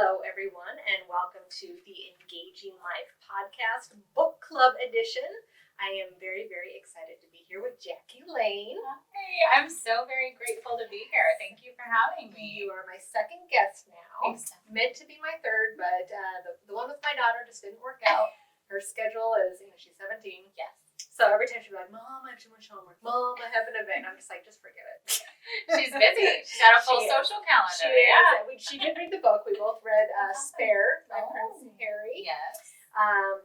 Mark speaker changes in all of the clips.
Speaker 1: Hello, everyone, and welcome to the Engaging Life Podcast Book Club Edition. I am very, very excited to be here with Jacqelle Lane.
Speaker 2: Hi, I'm so very grateful to be here. Thank you for having me.
Speaker 1: You are my second guest now.
Speaker 2: Thanks.
Speaker 1: Meant to be my third, but the one with my daughter just didn't work out. Her schedule is, she's 17.
Speaker 2: Yes.
Speaker 1: So every time she'd be like, Mom, I have too much homework. Mom, I have an event. I'm just like, just forget it.
Speaker 2: She's busy. She's got a full social calendar.
Speaker 1: She did read the book. We both read Spare by Prince Harry.
Speaker 2: Yes.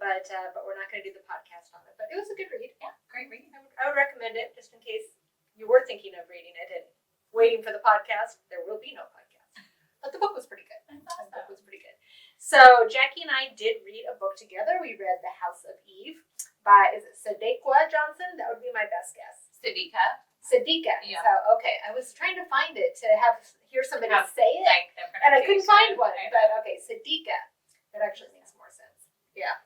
Speaker 1: But we're not going to do the podcast on it. But it was a good read.
Speaker 2: Yeah, great reading.
Speaker 1: I would recommend it just in case you were thinking of reading it and waiting for the podcast. There will be no podcast. But the book was pretty good.
Speaker 2: Awesome.
Speaker 1: The book was pretty good. So Jackie and I did read a book together. We read The House of Eve by, is it Sadeqa Johnson? That would be my best guess.
Speaker 2: Sadeqa.
Speaker 1: Yeah. So, okay. I was trying to find it to hear somebody say it.
Speaker 2: Like the
Speaker 1: and I couldn't find one.
Speaker 2: Right.
Speaker 1: But okay, Sadeqa. That actually makes more sense. Yeah.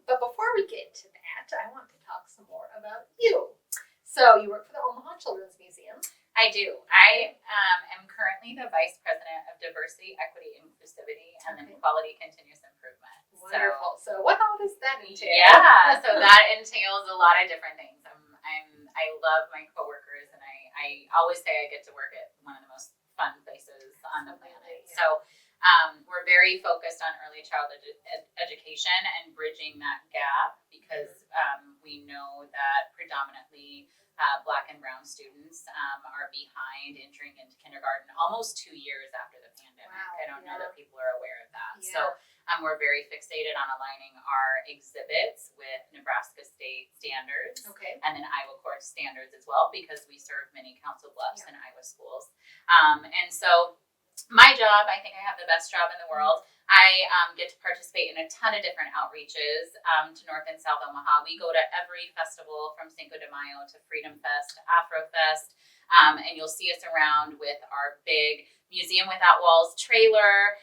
Speaker 1: But before we get into that, I want to talk some more about you. So you work for the Omaha Children's Museum.
Speaker 2: I do. I am currently the Vice President of Diversity, Equity, Inclusivity, and then Quality Continuous Improvement.
Speaker 1: Wonderful. So what all does that entail?
Speaker 2: Yeah, so that entails a lot of different things. I love my coworkers, and I always say I get to work at one of the most fun places on the planet.
Speaker 1: Yeah.
Speaker 2: So we're very focused on early childhood education and bridging that gap because we know that predominantly Black and Brown students are behind entering into kindergarten almost 2 years after the pandemic.
Speaker 1: Wow,
Speaker 2: I don't know that people are aware of that.
Speaker 1: Yeah.
Speaker 2: So we're very fixated on aligning our exhibits with Nebraska State standards.
Speaker 1: Okay.
Speaker 2: And then Iowa course standards as well, because we serve many Council Bluffs and Iowa schools. And so my job, I think I have the best job in the world. I get to participate in a ton of different outreaches to North and South Omaha. We go to every festival from Cinco de Mayo to Freedom Fest, Afro Fest, and you'll see us around with our big Museum Without Walls trailer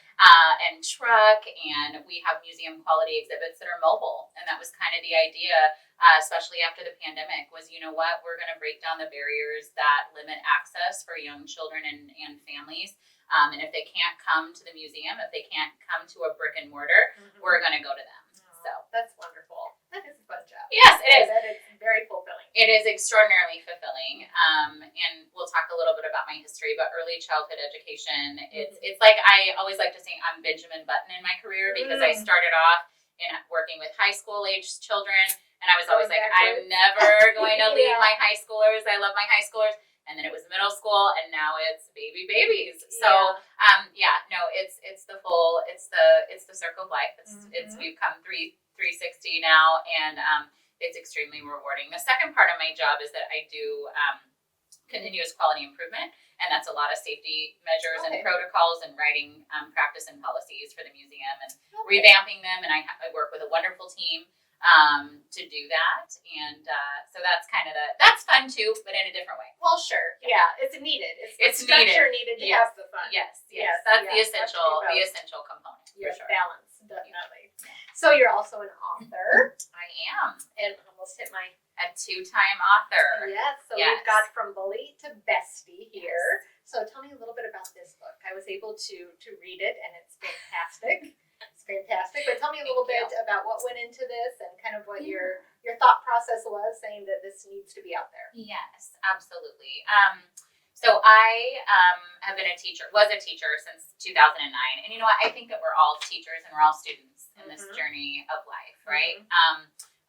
Speaker 2: and truck, and we have museum quality exhibits that are mobile. And that was kind of the idea, especially after the pandemic, was, you know what, we're going to break down the barriers that limit access for young children and families. And if they can't come to the museum, if they can't come to a brick and mortar, we're going to go to them. So
Speaker 1: that's wonderful. That is a fun job.
Speaker 2: Yes, it is.
Speaker 1: That is very fulfilling.
Speaker 2: It is extraordinarily fulfilling. And we'll talk a little bit about my history, but early childhood education, it's like, I always like to say I'm Benjamin Button in my career, because I started off in working with high school age children, and I was always like, I'm never going to leave my high schoolers. I love my high schoolers. And then it was middle school, and now it's babies. So, it's the full, it's the circle of life. It's we've come 360 now, and it's extremely rewarding. The second part of my job is that I do continuous quality improvement, and that's a lot of safety measures and protocols and writing practice and policies for the museum and revamping them. And I work with a wonderful team to do that, and so that's kind of that's fun too, but in a different way.
Speaker 1: Well, sure, yeah, it's needed. It's structure needed to have the fun.
Speaker 2: Yes, that's the essential component.
Speaker 1: Yes,
Speaker 2: for sure.
Speaker 1: balance, definitely. So you're also an author.
Speaker 2: I am,
Speaker 1: and almost hit my
Speaker 2: a 2-time author.
Speaker 1: Yes, so we've got From Bully to Bestie here. So tell me a little bit about this book. I was able to read it, and it's fantastic. It's fantastic. But tell me a little bit about what went into this and kind of what your thought process was, saying that this needs to be out there.
Speaker 2: Yes, absolutely. So I have been was a teacher since 2009. And you know what? I think that we're all teachers and we're all students in this journey of life, right?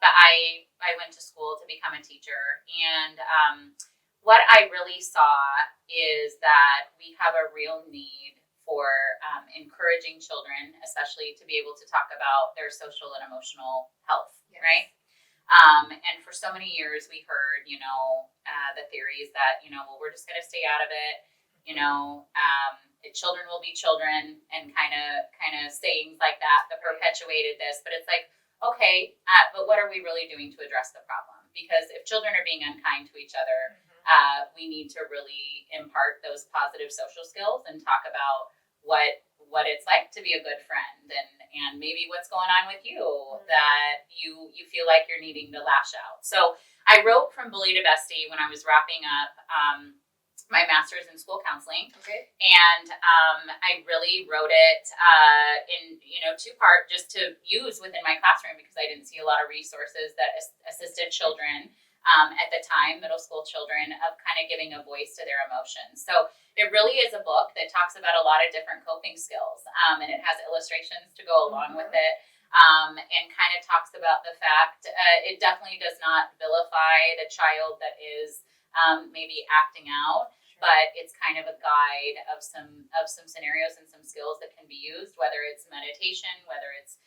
Speaker 2: But I went to school to become a teacher. And what I really saw is that we have a real need for encouraging children, especially to be able to talk about their social and emotional health, right? And for so many years we heard, the theories that, well, we're just going to stay out of it, children will be children, and kind of sayings like that perpetuated this. But it's like, okay, but what are we really doing to address the problem? Because if children are being unkind to each other, we need to really impart those positive social skills and talk about what it's like to be a good friend, and maybe what's going on with you that you feel like you're needing to lash out. So I wrote From Bully to Bestie when I was wrapping up my master's in school counseling.
Speaker 1: Okay.
Speaker 2: And I really wrote it in, two-part just to use within my classroom because I didn't see a lot of resources that assisted children at the time, middle school children, of kind of giving a voice to their emotions. So it really is a book that talks about a lot of different coping skills, and it has illustrations to go along with it, and kind of talks about the fact it definitely does not vilify the child that is maybe acting out. But it's kind of a guide of some scenarios and some skills that can be used, whether it's meditation, whether it's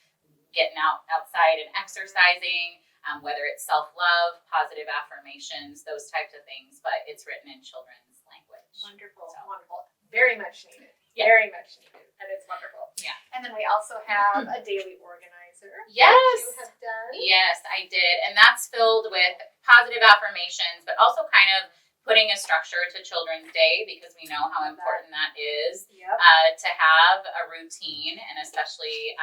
Speaker 2: getting outside and exercising, whether it's self-love, positive affirmations, those types of things. But it's written in children's language.
Speaker 1: Wonderful,
Speaker 2: So.
Speaker 1: wonderful. Very much needed.
Speaker 2: Yeah.
Speaker 1: Very much needed. And it's wonderful.
Speaker 2: Yeah.
Speaker 1: And then we also have a daily organizer.
Speaker 2: Yes.
Speaker 1: That you have done.
Speaker 2: Yes, I did. And that's filled with positive affirmations, but also kind of putting a structure to Children's Day because we know how important that is.
Speaker 1: Yep.
Speaker 2: To have a routine, and especially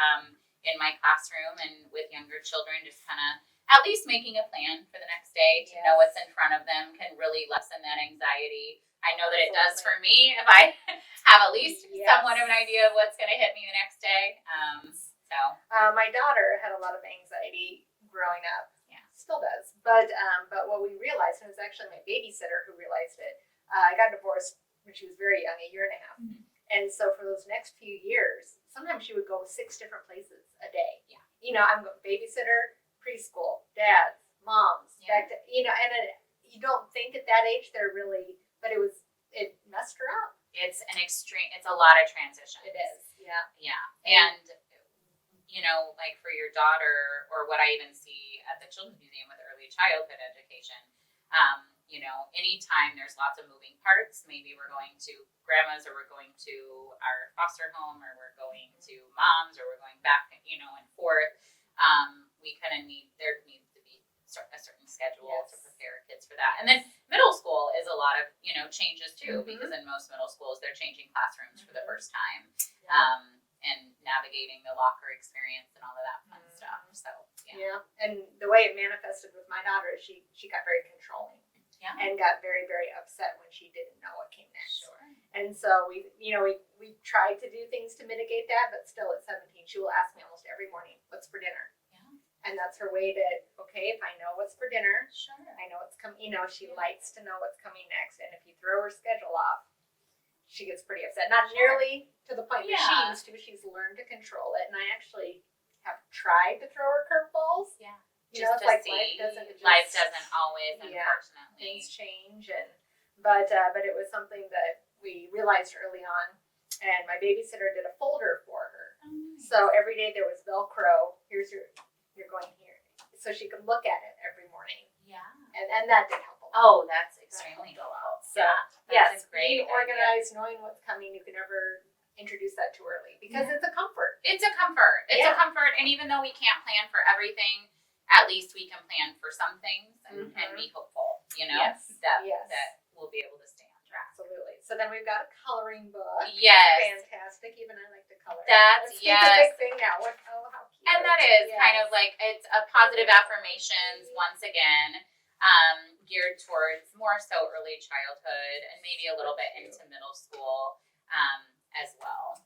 Speaker 2: in my classroom and with younger children, just kind of at least making a plan for the next day to know what's in front of them can really lessen that anxiety. I know that it does for me if I have at least somewhat of an idea of what's going to hit me the next day.
Speaker 1: My daughter had a lot of anxiety growing up.
Speaker 2: Yeah.
Speaker 1: Still does. But what we realized, and it was actually my babysitter who realized it, I got divorced when she was very young, 1.5 years.
Speaker 2: Mm-hmm.
Speaker 1: And so for those next few years, sometimes she would go 6 different places a day.
Speaker 2: Yeah.
Speaker 1: I'm going babysitter, preschool, dads, moms, back to, and you don't think at that age they're really, but it messed her up.
Speaker 2: It's a lot of transition.
Speaker 1: It is, yeah.
Speaker 2: Yeah. And, like for your daughter, or what I even see at the Children's Museum with early childhood education, anytime there's lots of moving parts, maybe we're going to grandma's, or we're going to our foster home, or we're going to mom's, or we're going back, and forth, we kind of there needs to be a certain schedule to prepare kids for that. And then middle school is a lot of, changes too, because in most middle schools, they're changing classrooms for the first time, and navigating the locker experience and all of that fun stuff. So,
Speaker 1: Yeah. And the way it manifested with my daughter, she got very controlling.
Speaker 2: Yeah.
Speaker 1: And got very, very upset when she didn't know what came next.
Speaker 2: Sure.
Speaker 1: And so we tried to do things to mitigate that, but still at 17, she will ask me almost every morning, "What's for dinner?"
Speaker 2: Yeah.
Speaker 1: And that's her way to, okay, if I know what's for dinner,
Speaker 2: Sure.
Speaker 1: I know what's coming. She likes to know what's coming next. And if you throw her schedule off, she gets pretty upset. Not nearly to the point that she used to. She's learned to control it, and I actually have tried to throw her curveballs.
Speaker 2: Yeah.
Speaker 1: It's like life doesn't
Speaker 2: always, unfortunately.
Speaker 1: Things change, but it was something that we realized early on, and my babysitter did a folder for her.
Speaker 2: Oh, nice.
Speaker 1: So every day there was Velcro. Here's you're going here, so she could look at it every morning.
Speaker 2: Yeah.
Speaker 1: And that did help a lot.
Speaker 2: Oh, that's extremely helpful.
Speaker 1: So
Speaker 2: that's a great
Speaker 1: being organized, knowing what's coming, you can never introduce that too early because it's a comfort.
Speaker 2: It's a comfort. It's a comfort, and even though we can't plan for everything, at least we can plan for some things and be hopeful, that we'll be able to stay on track.
Speaker 1: Absolutely. So then we've got a coloring book.
Speaker 2: Yes.
Speaker 1: Fantastic. Even I like to color.
Speaker 2: That's
Speaker 1: a big thing now. How cute.
Speaker 2: And that is kind of like, it's a positive affirmations, once again, geared towards more so early childhood and maybe a little bit into middle school as well.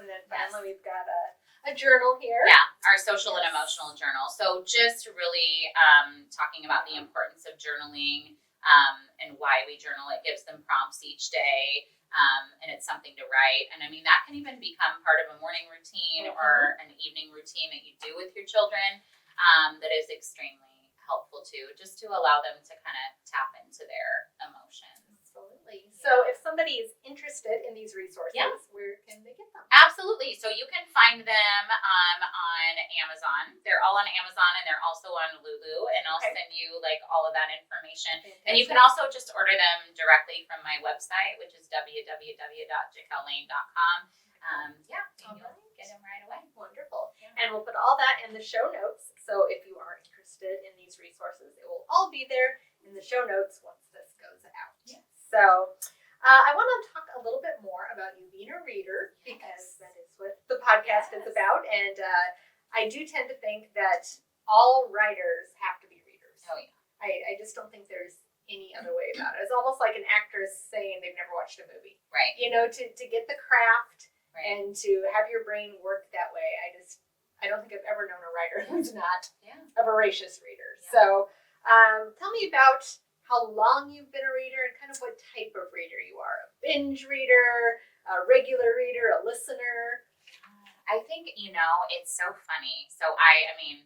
Speaker 1: And then finally we've got a journal here.
Speaker 2: Yeah, our social and emotional journal. So just really talking about the importance of journaling and why we journal. It gives them prompts each day, and it's something to write. And I mean, that can even become part of a morning routine or an evening routine that you do with your children that is extremely helpful too, just to allow them to kind of tap into their emotions.
Speaker 1: Absolutely. So if somebody is interested in these resources, where can they get them?
Speaker 2: Absolutely. So you can find them on Amazon. They're all on Amazon, and they're also on Lulu, and I'll send you like all of that information.
Speaker 1: Fantastic.
Speaker 2: And you can also just order them directly from my website, which is www.jacqellelane.com. And you'll get them right away.
Speaker 1: Wonderful. Yeah. And we'll put all that in the show notes. So if you are interested in these resources, it will all be there in the show notes once this goes out.
Speaker 2: Yes.
Speaker 1: So I want to talk a little bit more about you being a reader, because that is what the podcast is about. And I do tend to think that all writers have to be readers.
Speaker 2: Oh, yeah.
Speaker 1: I just don't think there's any other way about it. It's almost like an actress saying they've never watched a movie.
Speaker 2: Right.
Speaker 1: You know, to get the craft
Speaker 2: Right.
Speaker 1: and to have your brain work that way. I don't think I've ever known a writer who's not a voracious reader.
Speaker 2: Yeah.
Speaker 1: So tell me about how long you've been a reader and kind of what type of reader you are. A binge reader, a regular reader, a listener.
Speaker 2: I think, it's so funny. So I mean,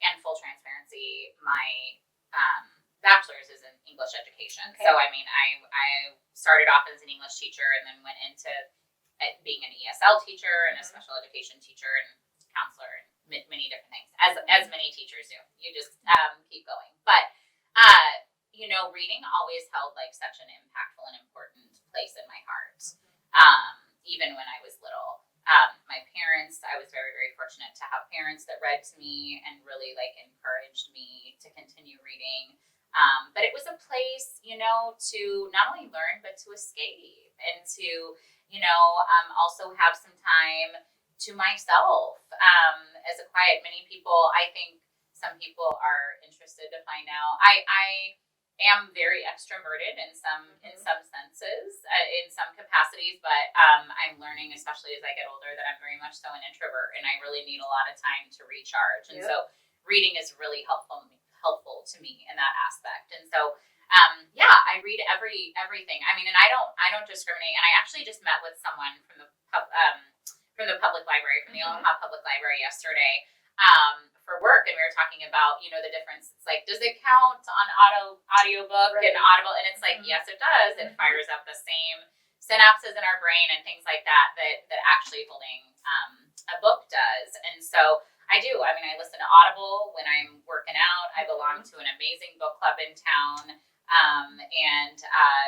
Speaker 2: and full transparency, my bachelor's is in English education.
Speaker 1: Okay.
Speaker 2: So, I mean, I started off as an English teacher and then went into being an ESL teacher and a special education teacher and counselor and many different things, as many teachers do. You just keep going. But, reading always held like such an impactful and important place in my heart, even when I was little. My parents, I was very, very fortunate to have parents that read to me and really like encouraged me to continue reading. But it was a place, to not only learn, but to escape and to, also have some time to myself. As a quiet, I think some people are interested to find out. I am very extroverted in some senses, in some capacities, but I'm learning, especially as I get older, that I'm very much so an introvert, and I really need a lot of time to recharge. And so reading is really helpful to me in that aspect. And so I read everything. I mean, and I don't discriminate. And I actually just met with someone from the public library, from the Omaha Public Library yesterday, for work, and we were talking about, the difference. It's like, does it count on audiobook and Audible? And it's like, yes, it does. It fires up the same synapses in our brain and things like that actually holding a book does. And so I do. I mean, I listen to Audible when I'm working out. I belong to an amazing book club in town.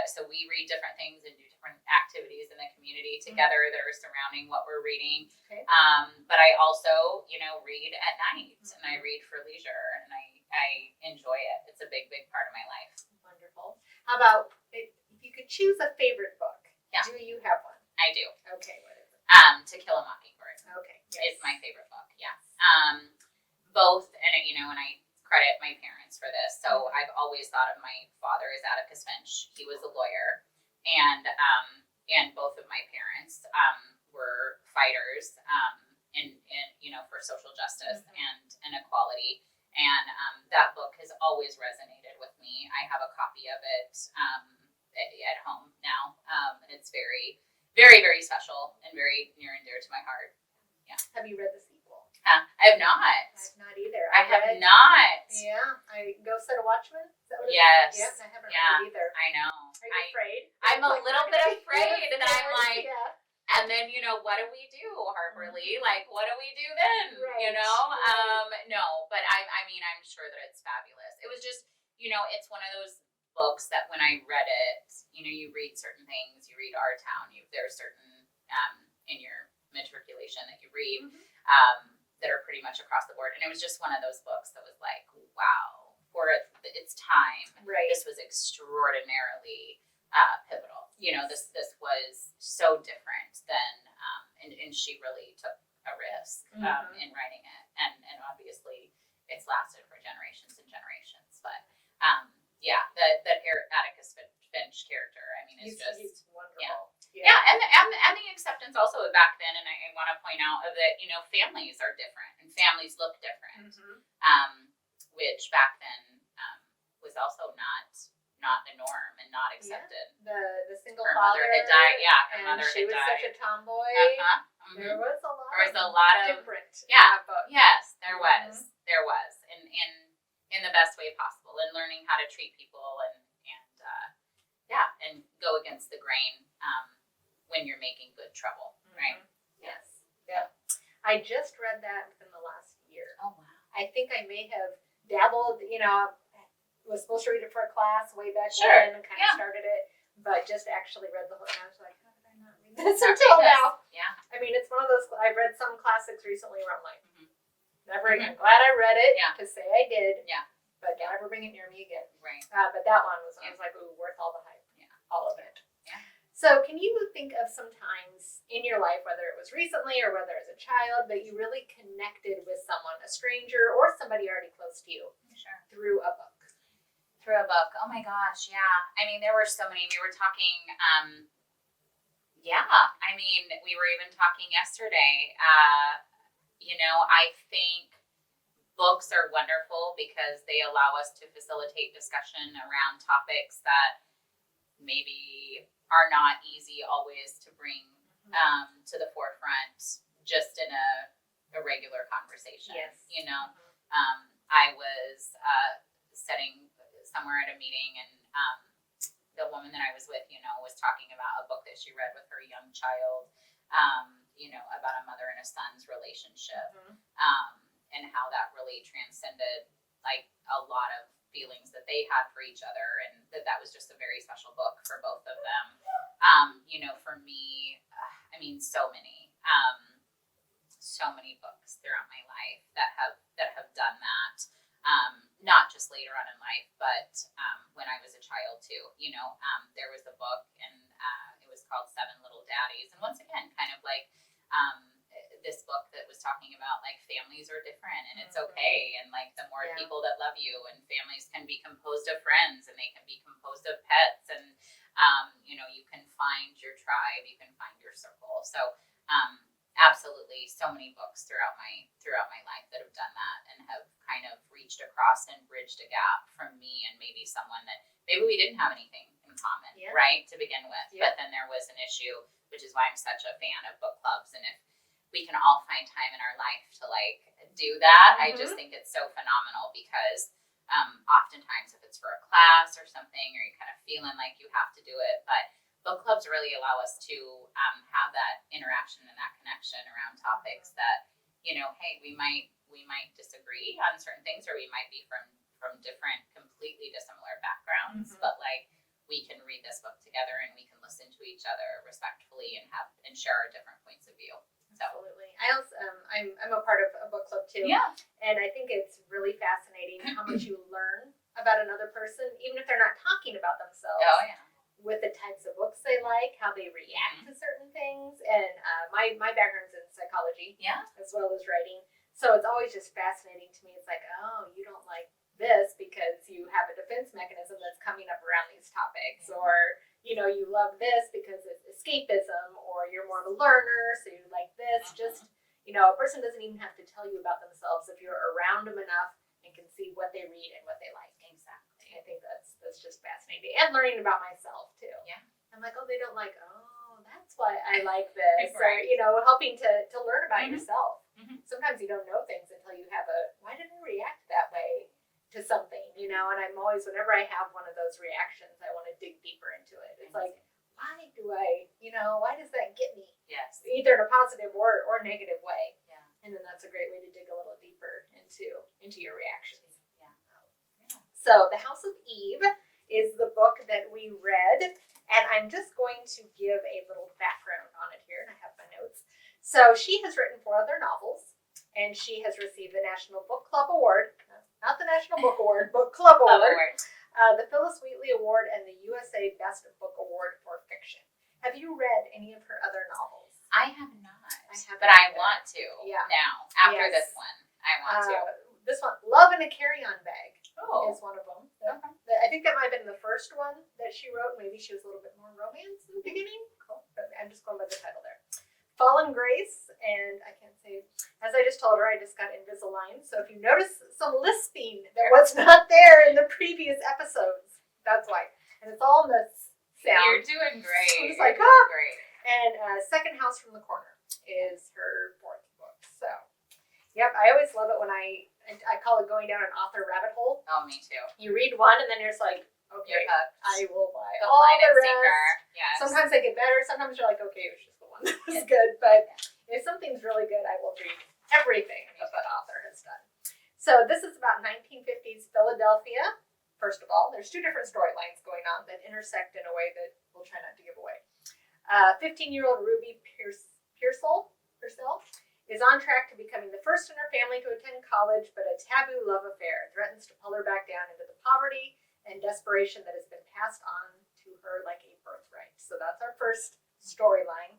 Speaker 2: So we read different things and do different activities in the community together that are surrounding what we're reading. Okay. But I also, read at night, and I read for leisure, and I enjoy it. It's a big, big part of my life.
Speaker 1: Wonderful. How about if you could choose a favorite book?
Speaker 2: Yeah.
Speaker 1: Do you have one?
Speaker 2: I do.
Speaker 1: Okay, what is it?
Speaker 2: To Kill a Mockingbird.
Speaker 1: Okay. Yes.
Speaker 2: Is my favorite book. Yeah. Both, and and I credit my parents for this. So I've always thought of my father as Atticus Finch. He was a lawyer, and both of my parents were fighters for social justice and equality. And that book has always resonated with me. I have a copy of it at home now, and it's very, very, very special and very near and dear to my heart. Yeah.
Speaker 1: Have you read the sequel?
Speaker 2: I have not.
Speaker 1: I've not either.
Speaker 2: I have not.
Speaker 1: Yeah. Ghost at a Watchman? Is that what
Speaker 2: yes.
Speaker 1: Yes, I haven't read it either.
Speaker 2: I know.
Speaker 1: Are you afraid?
Speaker 2: I'm a little bit afraid that I'm like,
Speaker 1: yeah.
Speaker 2: and then, what do we do, Harper Lee? Like, what do we do then?
Speaker 1: Right.
Speaker 2: No, but I'm sure that it's fabulous. It was just, it's one of those books that when I read it, you read certain things, you read Our Town, there's certain, in your matriculation that you read, that are pretty much across the board. And it was just one of those books that was like, wow, for its time, this was extraordinarily pivotal. This was so different than, and she really took a risk in writing it. And obviously it's lasted for generations and generations. But that Atticus Finch character, is
Speaker 1: he's wonderful.
Speaker 2: Yeah, and the acceptance also back then, and I want to point out that families are different and families look different, which back then was also not the norm and not accepted.
Speaker 1: Yeah. The single
Speaker 2: her
Speaker 1: father
Speaker 2: mother had died. Yeah, her mother
Speaker 1: she
Speaker 2: had
Speaker 1: was
Speaker 2: died.
Speaker 1: such a tomboy. There was a lot of different.
Speaker 2: Yes, there was. There was, in the best way possible, and learning how to treat people and go against the grain when you're making good trouble, right?
Speaker 1: Yes. Yeah. I just read that within the last year.
Speaker 2: Oh wow.
Speaker 1: I think I may have dabbled, was supposed to read it for a class way back
Speaker 2: when
Speaker 1: and kind of started it, but just actually read the whole, and I was like, how did I not read this until now?
Speaker 2: Yeah.
Speaker 1: It's one of those, I've read some classics recently where I'm like, I'm glad I read it to say I did.
Speaker 2: Yeah.
Speaker 1: But don't ever bring it near me again.
Speaker 2: Right.
Speaker 1: But that one was, I was like, ooh, worth all the hype.
Speaker 2: Yeah.
Speaker 1: All of it.
Speaker 2: Yeah.
Speaker 1: So can you think of some times in your life, whether it was recently or whether as a child, that you really connected with someone, a stranger or somebody already close to you, through a book?
Speaker 2: Through favorite book. Oh my gosh, yeah. I mean, there were so many. We were talking, we were even talking yesterday. I think books are wonderful because they allow us to facilitate discussion around topics that maybe are not easy always to bring to the forefront just in a regular conversation.
Speaker 1: Yes.
Speaker 2: I was sitting somewhere at a meeting, and the woman that I was with, was talking about a book that she read with her young child, about a mother and a son's relationship, and how that really transcended like a lot of feelings that they had for each other, and that was just a very special book for both of them. For me, so many books throughout my life that have done that. Not just later on in life, but when I was a child too. There was a book, and it was called Seven Little Daddies, and once again, kind of like this book that was talking about like families are different, and it's okay, and like the more people that love you, and families can be composed of friends, and they can be composed of pets, and you can find your tribe, you can find your circle. So absolutely, so many books throughout my life that have done that and have kind of reached across and bridged a gap from me and maybe someone that maybe we didn't have anything in common, right, to begin with, but then there was an issue, which is why I'm such a fan of book clubs. And if we can all find time in our life to like do that, I just think it's so phenomenal, because oftentimes if it's for a class or something, or you're kind of feeling like you have to do it, but book clubs really allow us to have that interaction and that connection around topics that, hey, we might disagree on certain things, or we might be from different, completely dissimilar backgrounds, but like we can read this book together, and we can listen to each other respectfully and share our different points of view. So.
Speaker 1: Absolutely. I also I'm a part of a book club too.
Speaker 2: Yeah.
Speaker 1: And I think it's really fascinating how much you learn about another person, even if they're not talking about themselves.
Speaker 2: Oh yeah.
Speaker 1: With the types of books they like, how they react to certain things. And my background's in psychology, as well as writing. So it's always just fascinating to me. It's like, oh, you don't like this because you have a defense mechanism that's coming up around these topics, or you love this because it's escapism, or you're more of a learner, so you like this. Just a person doesn't even have to tell you about themselves if you're around them enough and can see what they read and what they like.
Speaker 2: Exactly.
Speaker 1: I think that's just fascinating, and learning about myself too.
Speaker 2: Yeah.
Speaker 1: I'm like, oh, they don't like. Oh, that's why I like this.
Speaker 2: Right.
Speaker 1: Or helping to learn about yourself. Sometimes you don't know things until you have why did I react that way to something? And I'm always, whenever I have one of those reactions, I want to dig deeper into it. It's like, why do I, why does that get me?
Speaker 2: Yes.
Speaker 1: Either in a positive or negative way.
Speaker 2: Yeah.
Speaker 1: And then that's a great way to dig a little deeper into your reactions.
Speaker 2: Yeah.
Speaker 1: So The House of Eve is the book that we read, and I'm just going to give a little background on it here, and I have my notes. So she has written 4 other novels, and she has received the National Book Club Award, not the National Book Award, Book Club Award, the Phyllis Wheatley Award, and the USA Best Book Award for Fiction. Have you read any of her other novels?
Speaker 2: I have not,
Speaker 1: but
Speaker 2: I want to now, after
Speaker 1: Yes.
Speaker 2: this one. I want to.
Speaker 1: This one, Love in a Carry-On Bag, is one of them.
Speaker 2: Okay.
Speaker 1: I think that might have been the first one that she wrote. Maybe she was a little bit more romance in the beginning. Cool. But I'm just going by the title there. Fallen Grace, and I can't say, as I just told her, I just got Invisalign. So if you notice some lisping that was not there in the previous episodes, that's why. And it's all in the sound.
Speaker 2: You're doing great.
Speaker 1: I'm just like,
Speaker 2: great.
Speaker 1: And Second House from the Corner is her 4th book. So, yep, I always love it when I call it going down an author rabbit hole.
Speaker 2: Oh, me too.
Speaker 1: You read one, and then you're just like, okay,
Speaker 2: You're hooked.
Speaker 1: I will buy
Speaker 2: The
Speaker 1: all
Speaker 2: Blind
Speaker 1: the rest.
Speaker 2: Sinker. Yes.
Speaker 1: Sometimes they get better. Sometimes you're like, okay, it was just the one that was good. But if something's really good, I will read everything that that author has done. So this is about 1950s Philadelphia. First of all, there's 2 different storylines going on that intersect in a way that we'll try not to give away. 15-year-old Ruby Pearsall is on track to becoming the first in her family to attend college, but a taboo love affair threatens to pull her back down into the poverty and desperation that has been passed on to her like a birthright. So that's our first storyline.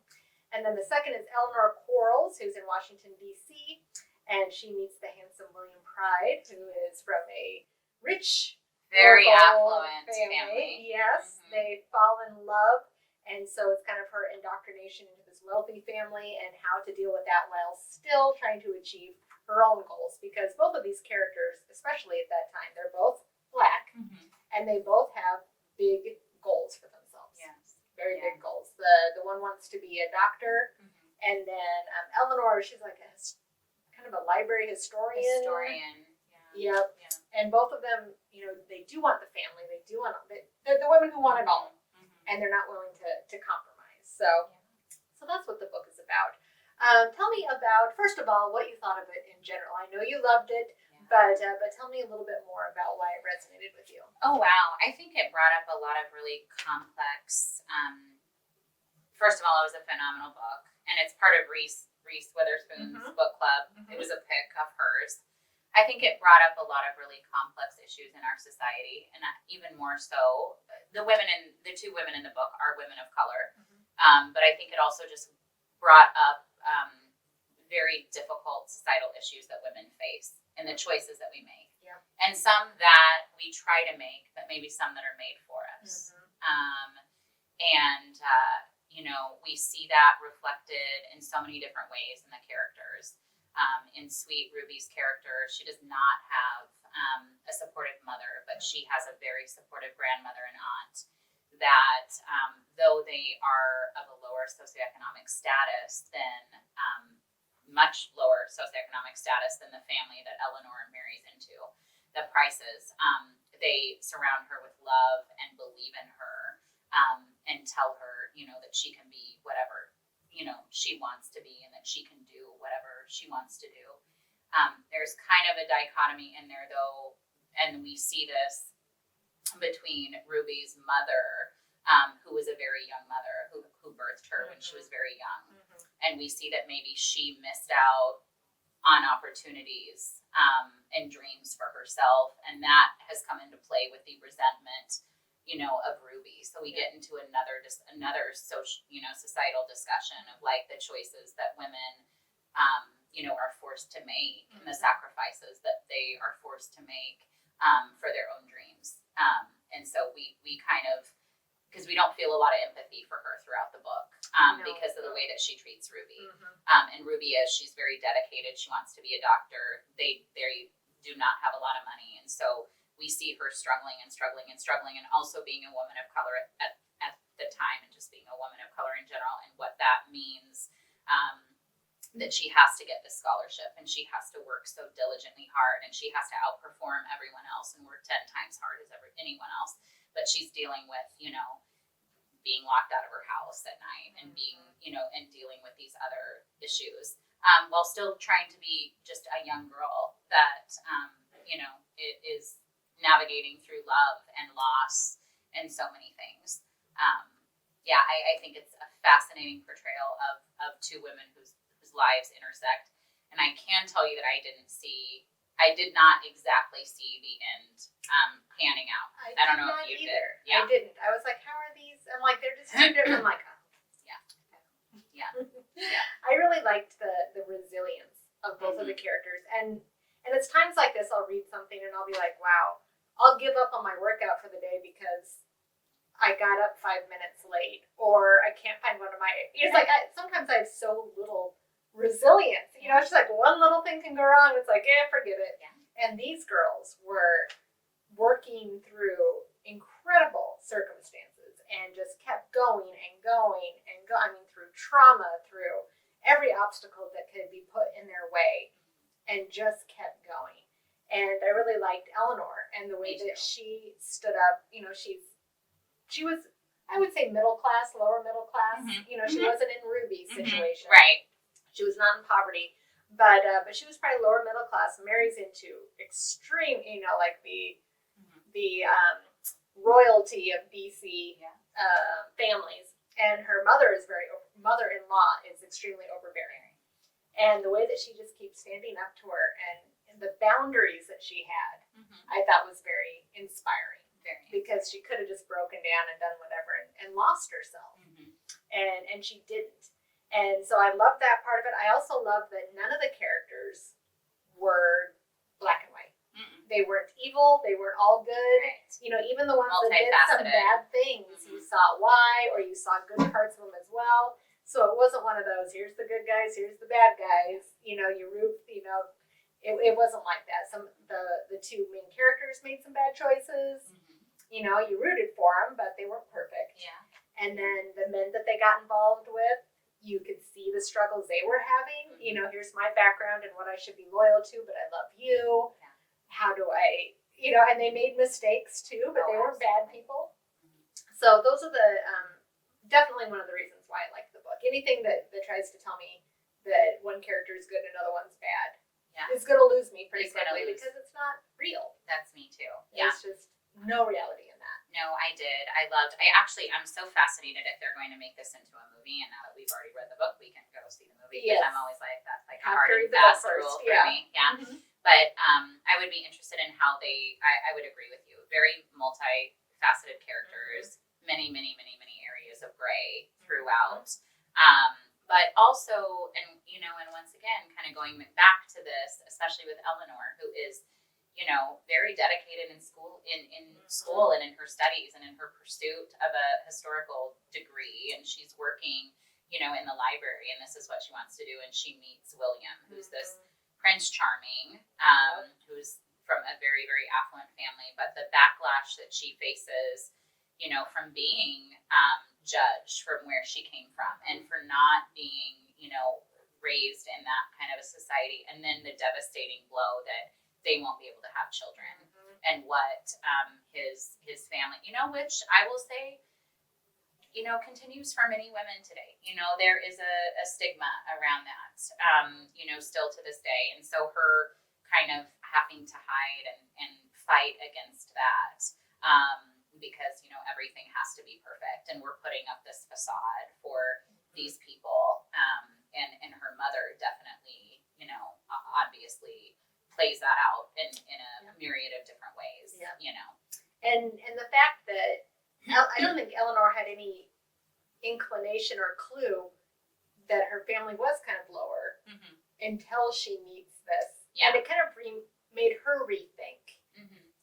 Speaker 1: And then the second is Eleanor Quarles, who's in Washington, D.C., and she meets the handsome William Pride, who is from a rich
Speaker 2: Very
Speaker 1: local
Speaker 2: affluent family.
Speaker 1: Yes, they fall in love, and so it's kind of her indoctrination into this wealthy family and how to deal with that while still trying to achieve her own goals. Because both of these characters, especially at that time, they're both Black, and they both have big goals for themselves.
Speaker 2: Yes.
Speaker 1: Very big goals. The one wants to be a doctor, and then Eleanor, she's like kind of a library historian. Yep. Yeah. And both of them, they do want the family. They do want. They're the women who want it all, and they're not willing to compromise. So that's what the book is about. Tell me about, first of all, what you thought of it in general. I know you loved it. But tell me a little bit more about why it resonated with you.
Speaker 2: Oh, wow. I think it brought up a lot of really complex, first of all, it was a phenomenal book. And it's part of Reese Witherspoon's book club. It was a pick of hers. I think it brought up a lot of really complex issues in our society. And even more so, the two women in the book are women of color. But I think it also just brought up very difficult societal issues that women face and the choices that we make.
Speaker 1: Yeah.
Speaker 2: And some that we try to make, but maybe some that are made for us. We see that reflected in so many different ways in the characters. In Sweet Ruby's character, she does not have a supportive mother, but she has a very supportive grandmother and aunt that, though they are of a lower socioeconomic status than much lower socioeconomic status than the family that Eleanor marries into, the Prices, they surround her with love and believe in her, and tell her, that she can be whatever, she wants to be, and that she can do whatever she wants to do. There's kind of a dichotomy in there, though, and we see this between Ruby's mother, who was a very young mother, who birthed her when she was very young. And we see that maybe she missed out on opportunities and dreams for herself. And that has come into play with the resentment, of Ruby. So we get into another social, societal discussion of like the choices that women, are forced to make and the sacrifices that they are forced to make for their own dreams. And so we kind of, because we don't feel a lot of empathy for her throughout the book because of the way that she treats Ruby. And Ruby she's very dedicated. She wants to be a doctor. They do not have a lot of money. And so we see her struggling and also being a woman of color at the time, and just being a woman of color in general, and what that means, that she has to get this scholarship, and she has to work so diligently hard, and she has to outperform everyone else and work 10 times hard as anyone else. But she's dealing with, being locked out of her house at night, and being, and dealing with these other issues, while still trying to be just a young girl that, it is navigating through love and loss and so many things. I think it's a fascinating portrayal of two women whose lives intersect. And I can tell you that I did not exactly see the end panning out. I don't know if you did.
Speaker 1: Yeah. I didn't. I was like, how are these? I'm like, they're just two different. I'm like, oh. Yeah. I really liked the resilience of both of the characters. And it's times like this, I'll read something and I'll be like, wow, I'll give up on my workout for the day because I got up 5 minutes late, or I can't find one of my, it's like, sometimes I have so little resilience, it's just like one little thing can go wrong. It's like, forget it. Yeah. And these girls were working through incredible circumstances and just kept going and going and going. I mean, through trauma, through every obstacle that could be put in their way, and just kept going. And I really liked Eleanor and the way that she stood up. She was, I would say, middle class, lower middle class. She wasn't in Ruby's situation.
Speaker 2: Right.
Speaker 1: She was not in poverty, but she was probably lower middle class. Marries into extreme, like the royalty of BC families, and her mother-in-law is extremely overbearing. And the way that she just keeps standing up to her, and the boundaries that she had, I thought was very inspiring. Because she could have just broken down and done whatever and lost herself. And she didn't. And so I love that part of it. I also love that none of the characters were black and white. they weren't evil, they weren't all good.
Speaker 2: Right.
Speaker 1: You know, even the ones that did some
Speaker 2: Multifaceted.
Speaker 1: bad things, you saw why, or you saw good parts of them as well. So it wasn't one of those, here's the good guys, here's the bad guys. You know, you root, you know, it wasn't like that. The two main characters made some bad choices. You know, you rooted for them, but they weren't perfect.
Speaker 2: Yeah.
Speaker 1: And then the men that they got involved with, you could see the struggles they were having. You know, here's my background and what I should be loyal to, but I love you.
Speaker 2: Yeah.
Speaker 1: How do I, you know, and they made mistakes too, but they weren't bad
Speaker 2: absolutely.
Speaker 1: people. So those are the, definitely one of the reasons why I like the book. Anything that tries to tell me that one character is good and another one's bad is going to lose me pretty quickly because it's not real.
Speaker 2: That's me too. Yeah.
Speaker 1: There's just no reality in that.
Speaker 2: No, I'm so fascinated if they're going to make this into a movie, and now that we've already read the book, we can go see the movie.
Speaker 1: Yes.
Speaker 2: I'm always like, that's like a
Speaker 1: Have
Speaker 2: hard
Speaker 1: to
Speaker 2: and
Speaker 1: read the book
Speaker 2: fast
Speaker 1: first.
Speaker 2: rule for
Speaker 1: Yeah.
Speaker 2: me. Yeah. But I would be interested in how I would agree with you. Very multifaceted characters, many areas of gray throughout. But also, and once again, kind of going back to this, especially with Eleanor, who is, very dedicated in school, school and in her studies and in her pursuit of a historical degree. And she's working, in the library, and this is what she wants to do. And she meets William, who's this Prince Charming, who's from a very, very affluent family. But the backlash that she faces, from being judged from where she came from and for not being, raised in that kind of a society. And then the devastating blow that they won't be able to have children, and what his family, which I will say, continues for many women today. There is a stigma around that, still to this day. And so her kind of having to hide and fight against that, because, everything has to be perfect, and we're putting up this facade for these people. And her mother definitely, obviously plays that out in a myriad of different ways.
Speaker 1: And the fact that I don't think Eleanor had any inclination or clue that her family was kind of lower until she meets this. And it kind of made her rethink,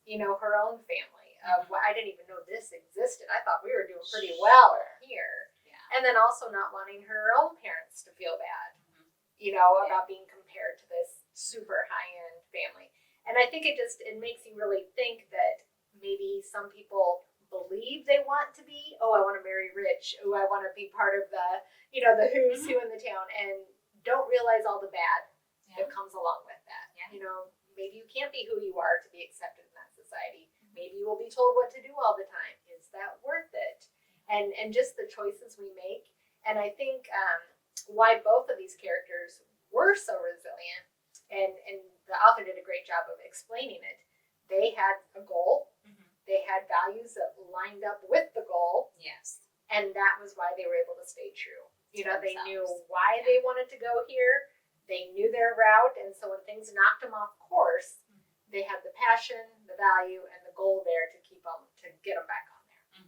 Speaker 1: her own family of, well, I didn't even know this existed. I thought we were doing pretty well here. And then also not wanting her own parents to feel bad, about being compared to this super high-end family. And I think it makes you really think that maybe some people believe they want to be, I want to marry rich. I want to be part of the, the who's who in the town, and don't realize all the bad that comes along with that. Maybe you can't be who you are to be accepted in that society. Maybe you will be told what to do all the time. Is that worth it? And just the choices we make. And I think why both of these characters were so resilient, and the author did a great job of explaining it. They had a goal. They had values that lined up with the goal.
Speaker 2: Yes.
Speaker 1: And that was why they were able to stay true. They knew
Speaker 2: Themselves.
Speaker 1: why they wanted to go here. They knew their route. And so when things knocked them off course, they had the passion, the value, and the goal there to keep them, to get them back on there.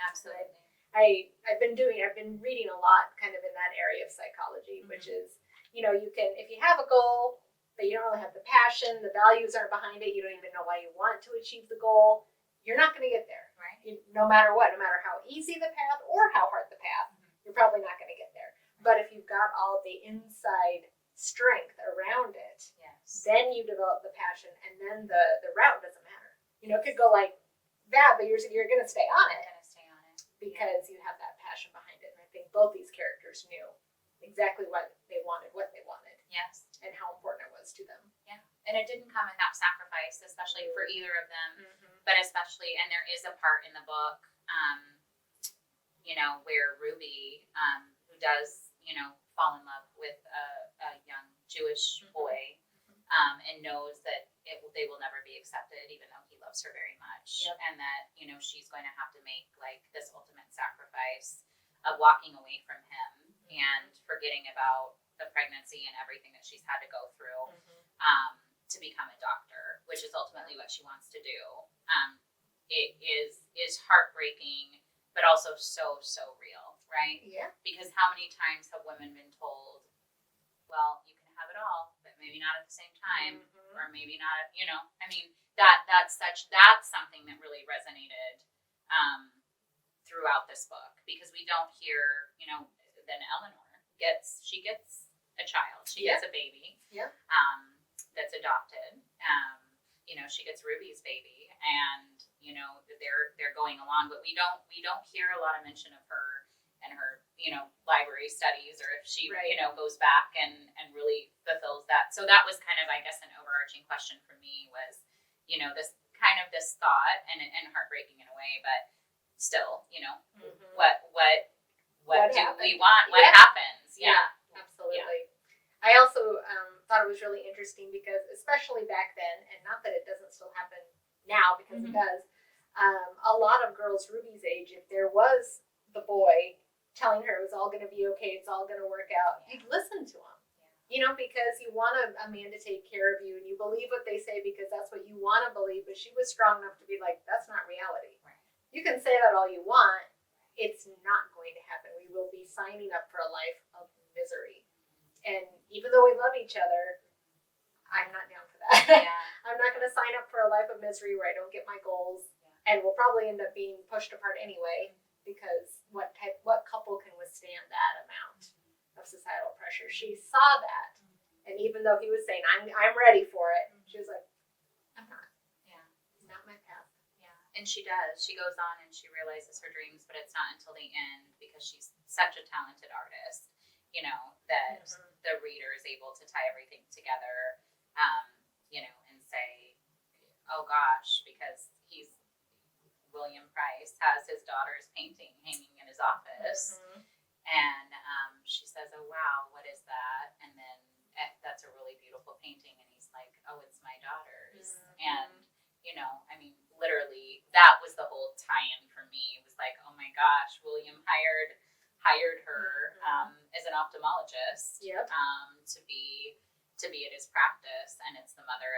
Speaker 2: Absolutely.
Speaker 1: I've been reading a lot kind of in that area of psychology, which is, you can, if you have a goal, but you don't really have the passion, the values aren't behind it, you don't even know why you want to achieve the goal, you're not going to get there.
Speaker 2: Right.
Speaker 1: No matter what, no matter how easy the path or how hard the path, you're probably not going to get there. But if you've got all of the inside strength around it, then you develop the passion, and then the route doesn't matter. It could go like that, but you're going to stay on it. Because you have that passion behind it. And I think both these characters knew exactly what they wanted.
Speaker 2: Yes.
Speaker 1: And how important it was to them.
Speaker 2: Yeah. And it didn't come without sacrifice, especially for either of them. But especially, and there is a part in the book, where Ruby, who does, fall in love with a young Jewish boy, and knows that they will never be accepted, even though he loves her very much. And that, she's going to have to make like this ultimate sacrifice of walking away from him and forgetting about the pregnancy and everything that she's had to go through, to become a doctor, which is ultimately what she wants to do. It is heartbreaking, but also so real, right?
Speaker 1: Yeah.
Speaker 2: Because how many times have women been told, well, you can have it all, but maybe not at the same time, or maybe not, that's something that really resonated throughout this book, because we don't hear, then Eleanor gets a child, she gets a baby, that's adopted. She gets Ruby's baby, and they're going along, but we don't hear a lot of mention of her and her library studies, or if she goes back and really fulfills that. So that was kind of, I guess, an overarching question for me was, this thought, and heartbreaking in a way, but still, what do we want? What happens?
Speaker 1: Yeah, absolutely. I also thought it was really interesting because, especially back then, and not that it doesn't still happen now, because it does, a lot of girls Ruby's age, if there was the boy telling her it was all going to be okay, it's all going to work out, you'd listen to him. Because you want a man to take care of you, and you believe what they say because that's what you want to believe, but she was strong enough to be like, that's not reality.
Speaker 2: Right.
Speaker 1: You can say that all you want, it's not going to happen. We will be signing up for a life of misery. And even though we love each other, I'm not down for that.
Speaker 2: Yeah.
Speaker 1: I'm not going to sign up for a life of misery where I don't get my goals, and we'll probably end up being pushed apart anyway, because what couple can withstand that amount of societal pressure? She saw that, and even though he was saying, I'm ready for it, she was like, I'm not.
Speaker 2: Yeah.
Speaker 1: It's not my path.
Speaker 2: Yeah. And she does. She goes on and she realizes her dreams, but it's not until the end, because she's such a talented artist, that the reader is able to tie everything together, and say, oh gosh, because William Price has his daughter's painting hanging in his office. And she says, oh, wow, what is that? And then that's a really beautiful painting. And he's like, oh, it's my daughter's. And, literally, that was the whole tie-in for me. It was like, oh my gosh, William hired her as an ophthalmologist to be at his practice. And it's the mother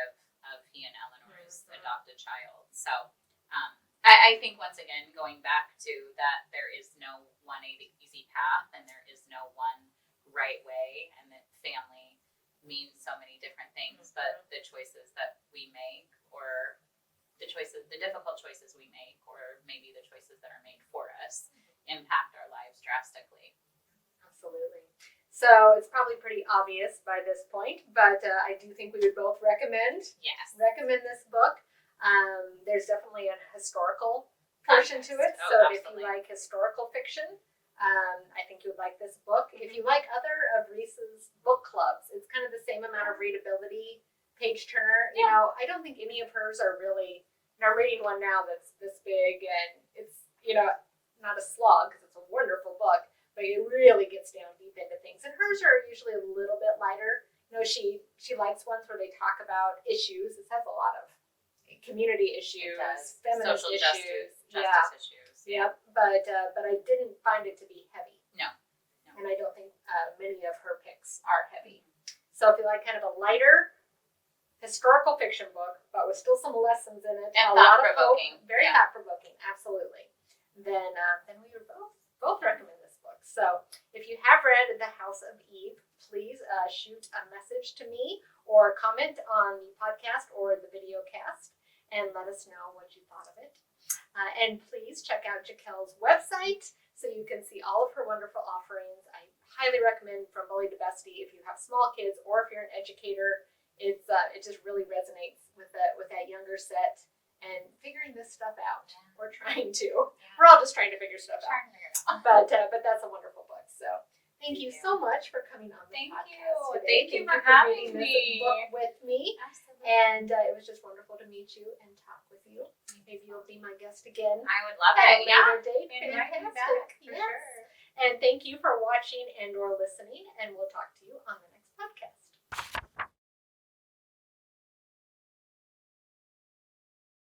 Speaker 2: of he and Eleanor's adopted child. So I think, once again, going back to that, there is no one easy path, and there is no one right way, and that family means so many different things, but the choices that we make, or the difficult choices we make, or maybe the choices that are made for us, impact our lives drastically.
Speaker 1: Absolutely. So it's probably pretty obvious by this point, but I do think we would both recommend this book. There's definitely a historical portion to it. So if you like historical fiction, I think you would like this book. If you like other of Reese's book clubs, it's kind of the same amount of readability, page turner. I don't think any of hers are really, I'm reading one now that's this big, and it's, not a slog, because it's a wonderful book, but it really gets down deep into things. And hers are usually a little bit lighter. She likes ones where they talk about issues. This has a lot of community issues, feminist
Speaker 2: social
Speaker 1: issues,
Speaker 2: justice issues.
Speaker 1: Yep. But I didn't find it to be heavy.
Speaker 2: No.
Speaker 1: And I don't think many of her picks are heavy. So if you like kind of a lighter historical fiction book, but with still some lessons in it,
Speaker 2: and
Speaker 1: a lot of hope,
Speaker 2: thought-provoking,
Speaker 1: very thought-provoking, absolutely, then we would both recommend this book. So if you have read The House of Eve, please shoot a message to me or comment on the podcast or the video cast, and let us know what you thought of it. And please check out Jacquelle's website so you can see all of her wonderful offerings. I highly recommend From Bully to Bestie if you have small kids or if you're an educator. It just really resonates with that younger set and figuring this stuff out.
Speaker 2: Yeah.
Speaker 1: We're trying to. Yeah. We're all just trying to figure stuff out. But that's a wonderful book. So thank you so much for coming on the podcast today.
Speaker 2: Thank you for having
Speaker 1: me. This book with me.
Speaker 2: Absolutely.
Speaker 1: And it was just wonderful to meet you and talk with you. Maybe you'll be my guest again.
Speaker 2: I would love
Speaker 1: at
Speaker 2: it.
Speaker 1: a later date.
Speaker 2: Fantastic.
Speaker 1: For sure. And thank you for watching and or listening. And we'll talk to you on the next podcast.